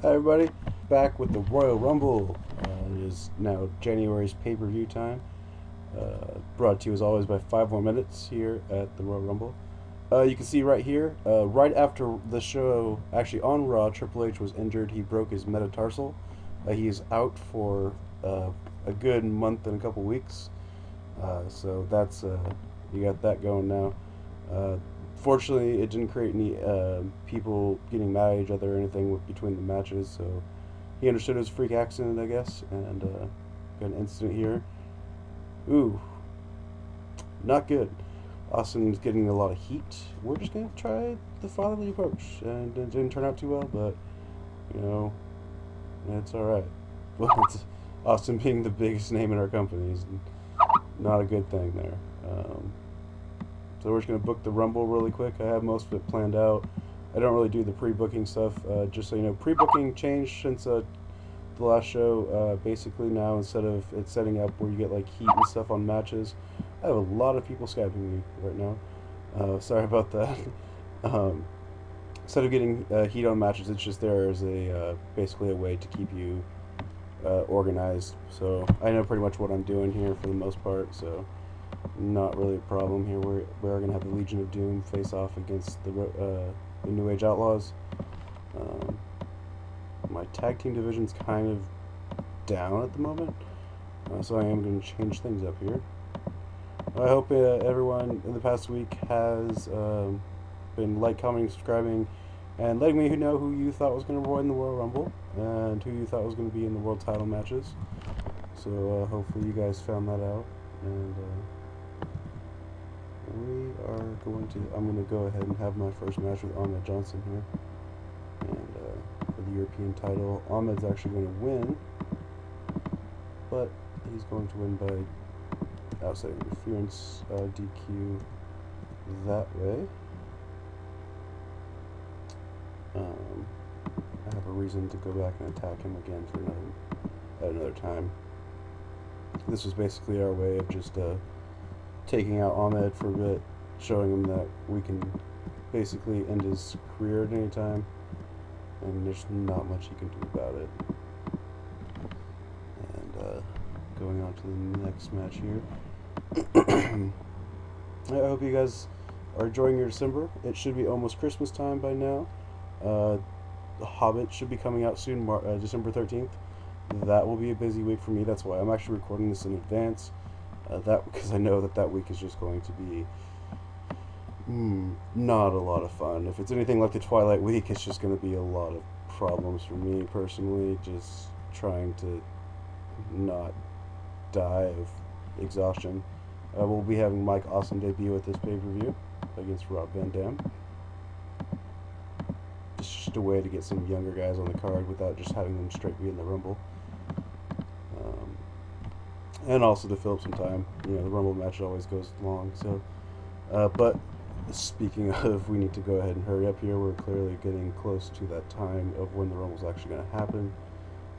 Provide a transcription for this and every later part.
Hi everybody, back with the Royal Rumble. It is now January's pay-per-view time. Brought to you as always by 5 More Minutes here at the Royal Rumble. You can see right here, right after the show, actually on Raw, Triple H was injured. He broke his metatarsal. He is out for a good month and a couple weeks. So that's you got that going now. Uh, Fortunately, it didn't create any people getting mad at each other or anything between the matches. So he understood it was a freak accident, I guess, and got an incident here. Ooh, not good. Austin's getting a lot of heat. We're just gonna try the fatherly approach, and it didn't turn out too well, but you know, it's all right. But Austin being the biggest name in our company is not a good thing there. So we're just going to book the Rumble really quick. I have most of it planned out. I don't really do the pre-booking stuff. Just so you know, pre-booking changed since the last show. Basically now, instead of it setting up where you get like heat and stuff on matches, I have a lot of people Skyping me right now. Sorry about that. Instead of getting heat on matches, it's just there as a basically a way to keep you organized. So I know pretty much what I'm doing here for the most part. So not really a problem here. We are going to have the Legion of Doom face off against the New Age Outlaws. My tag team division's kind of down at the moment, so I am going to change things up here. I hope everyone in the past week has been commenting, subscribing, and letting me know who you thought was going to win the Royal Rumble and who you thought was going to be in the world title matches. So hopefully you guys found that out, and I'm going to go ahead and have my first match with Ahmed Johnson here. And for the European title, Ahmed's actually going to win, but he's going to win by outside interference, DQ that way. I have a reason to go back and attack him again for another time. This was basically our way of just taking out Ahmed for a bit, showing him that we can basically end his career at any time, and there's not much he can do about it. And going on to the next match here. I hope you guys are enjoying your December. It should be almost Christmas time by now. The Hobbit should be coming out soon, December 13th. That will be a busy week for me. That's why I'm actually recording this in advance. Because I know that week is just going to be not a lot of fun. If it's anything like the Twilight week, it's just going to be a lot of problems for me personally, just trying to not die of exhaustion. We'll be having Mike Awesome debut at this pay-per-view against Rob Van Dam. It's just a way to get some younger guys on the card without just having them straight be in the Rumble. And also to fill up some time. You know, the Rumble match always goes long. So, but speaking of, we need to go ahead and hurry up here. We're clearly getting close to that time of when the Rumble's actually going to happen.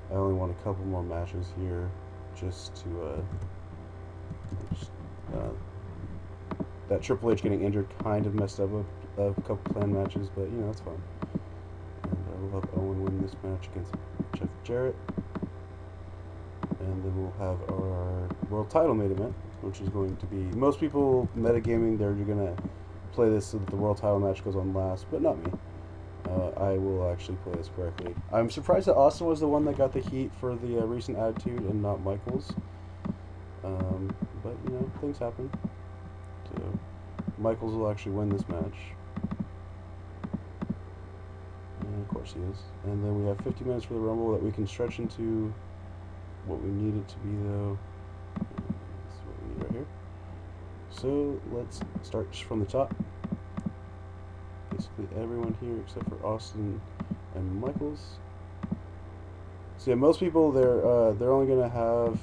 I only want a couple more matches here, just to that Triple H getting injured kind of messed up a couple planned matches, but you know, that's fine. And we'll have Owen win this match against Jeff Jarrett. And then we'll have our world title main event, which is going to be, most people metagaming, they're going to play this so that the world title match goes on last, but not me. I will actually play this correctly. I'm surprised that Austin was the one that got the heat for the recent attitude and not Michaels. But, you know, things happen. So, Michaels will actually win this match. And of course he is. And then we have 50 minutes for the Rumble that we can stretch into what we need it to be, though. That's what we need right here. So let's start from the top. Basically everyone here except for Austin and Michaels. So yeah, most people they're only gonna have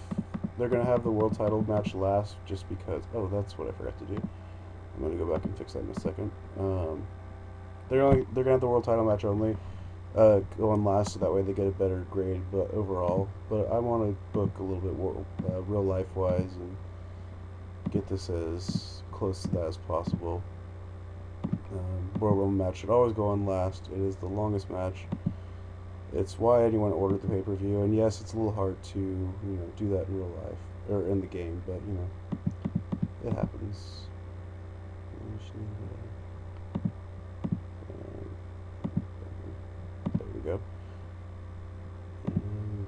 the world title match last just because. Oh, that's what I forgot to do. I'm gonna go back and fix that in a second. They're gonna have the world title match only. Go on last so that way they get a better grade, but overall. But I want to book a little bit more real life wise and get this as close to that as possible. Royal Rumble match should always go on last. It is the longest match. It's why anyone ordered the pay-per-view, and yes, it's a little hard to, do that in real life, or in the game, but, it happens. There we go. And,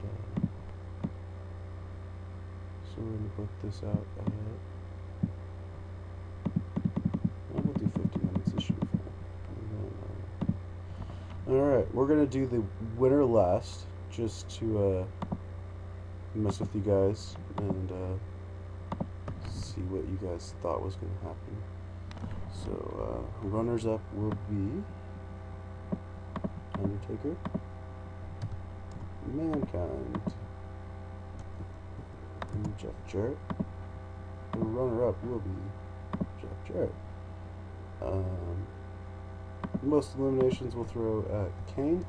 so we're going to book this out at, we'll do 50 minutes, this should be fine. Alright, we're going to do the winner last, just to, mess with you guys, and, see what you guys thought was going to happen. So, runners up will be Undertaker, Mankind, and Jeff Jarrett. The runner up will be Jeff Jarrett. Most eliminations will throw at Kane.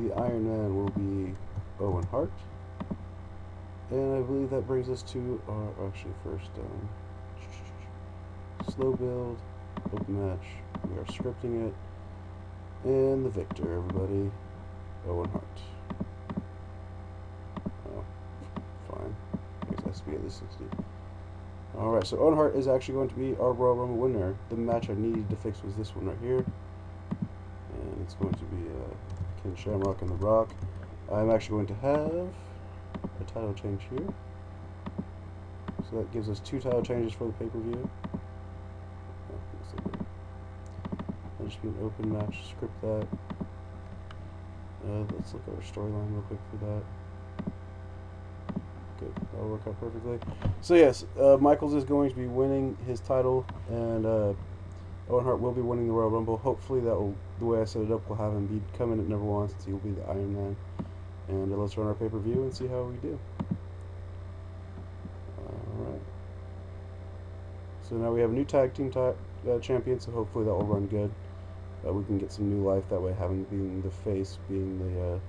The Iron Man will be Owen Hart. And I believe that brings us to our, actually first, slow build, open match. We are scripting it. And the victor, everybody, Owen Hart. Oh, fine. I guess it has to be at least 60. Alright, so Owen Hart is actually going to be our Royal Rumble winner. The match I needed to fix was this one right here. And it's going to be Ken Shamrock and The Rock. I'm actually going to have a title change here. So that gives us 2 title changes for the pay-per-view. That'll just be an open match, script that. Let's look at our storyline real quick for that. Good, that'll work out perfectly. So yes, Michaels is going to be winning his title, and Owen Hart will be winning the Royal Rumble. Hopefully that will, the way I set it up, will have him be come in at number 1, since he will be the Iron Man. And let's run our pay-per-view and see how we do. Alright. So now we have a new tag team champion, so hopefully that will run good. We can get some new life that way, having being the face, being the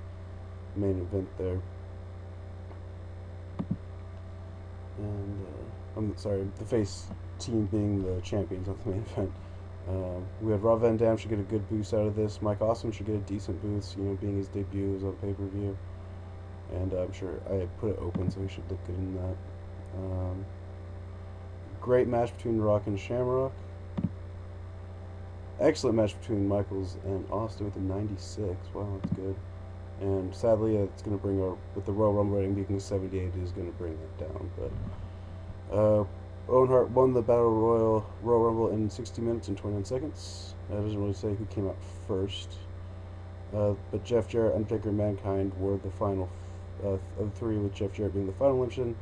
main event there. And, I'm sorry, the face team being the champions of the main event. We had Rob Van Dam should get a good boost out of this. Mike Awesome should get a decent boost, being his debut on pay-per-view. And I'm sure I put it open, so he should look good in that. Great match between Rock and Shamrock. Excellent match between Michaels and Austin with a 96. Wow, that's good. And sadly, it's going to bring our, with the Royal Rumble rating being 78, it is going to bring that down. But Owen Hart won the Royal Rumble in 60 minutes and 29 seconds. That doesn't really say who came out first. But Jeff Jarrett, Undertaker, and Mankind were the final of 3, with Jeff Jarrett being the final elimination.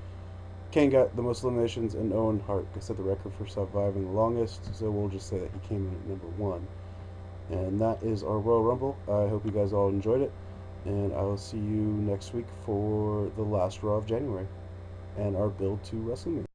Kane got the most eliminations, and Owen Hart set the record for surviving the longest, so we'll just say that he came in at number 1. And that is our Royal Rumble. I hope you guys all enjoyed it, and I will see you next week for the last Raw of January, and our build to WrestleMania.